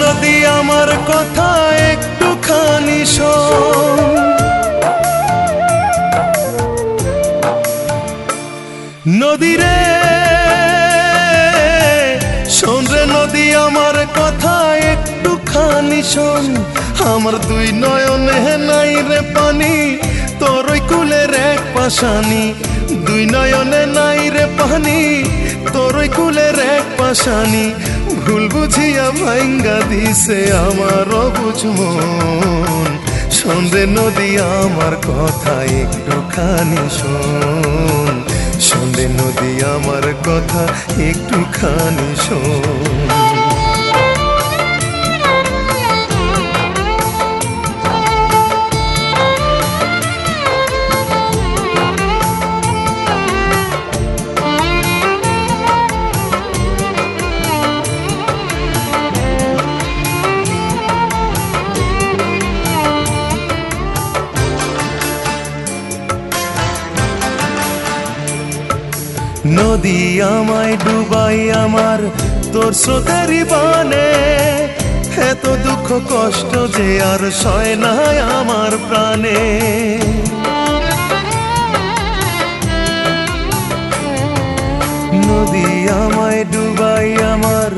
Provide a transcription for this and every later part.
নদী আমার কথা একটুখানি শোন, নদী রে শোন রে নদী আমার কথা একটুখানি শোন। আমার দুই নয়নে নাই রে পানি, তোর ওই কুলের এক পাশানি। দুই নয়নে নাই রে পানি, তোর ওই কুলের এক পাশানি। ভুল বুঝিয়া ভাঙ্গা দিছে আমার অবুঝ মন। শোন রে নদী আমার কথা একটুখানি শোন, শোন রে নদী আমার কথা একটুখানি শোন। নদী আমায় ডুবাই আমার তোর স্রোতেরই বানে, এত দুঃখ কষ্ট যে আর সয় না আমার প্রাণে। নদী আমায় ডুবাই আমার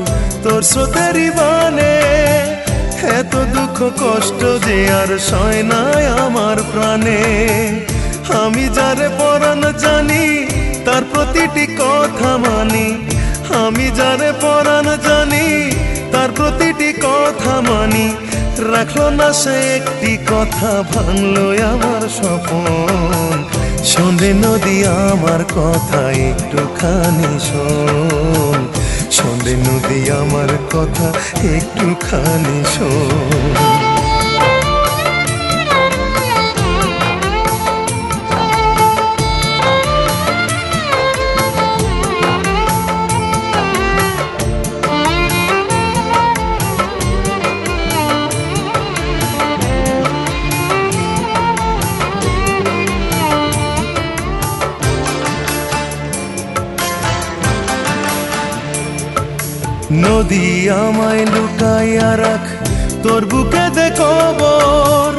তোর স্রোতেরই বানে, এত দুঃখ কষ্ট যে আর সয় না আমার প্রাণে। আমি যারে পরাণ জানি তার প্রতিটি কথা মানি, আমি যারে পরাণ জানি তার প্রতিটি কথা মানি। রাখলো না সে একটি কথা, ভাঙলো আমার স্বপন। শোন রে নদী আমার কথা একটুখানি শোন, শোন রে নদী আমার কথা একটুখানি শোন। নদী আমায় লুকাইয়া রাখ তোর বুকে দে কবর,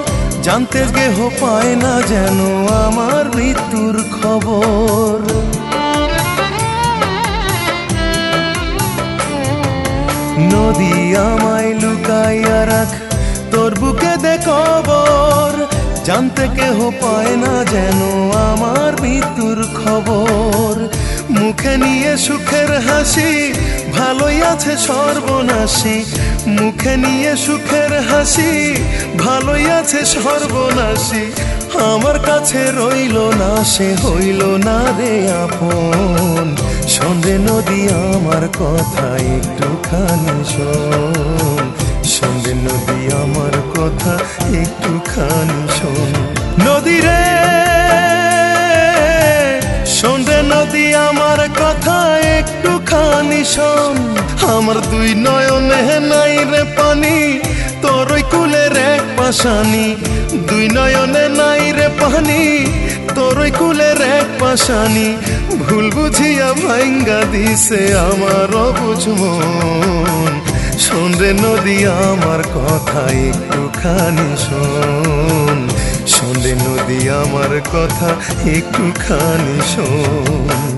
জানতে গেহ পায় না যেন আমার মৃত্যুর খবর। নদী আমায় লুকাইয়া রাখ তোর বুকে দে কবর, জানতে কেহ পায় না যেন আমার মৃত্যুর খবর। মুখে নিয়ে সুখের হাসি ভালোই আছে সর্বনাশী, মুখে নিয়ে সুখের হাসি ভালোই আছে সর্বনাশী। আমার কাছে রইল না সে হইল না রে আপন। শোন রে নদী আমার কথা একটুখানি শোন, শোন রে নদী আমার কথা একটুখানি শোন। নদী রে শোন রে নদী আমার কথা একটুখানি শোন। আমার দুই নয়নে নাই রে পানি, তোর ওই কুলের এক পাশানি। দুই নয়নে নাই রে পানি, তোর ওই কুলের এক পাশানি। ভুল বুঝিয়া ভাঙ্গা দিছে আমার অবুঝ মন। শোন রে নদী আমার কথা একটুখানি শোন, শোন রে নদী আমার কথা একটুখানি শোন।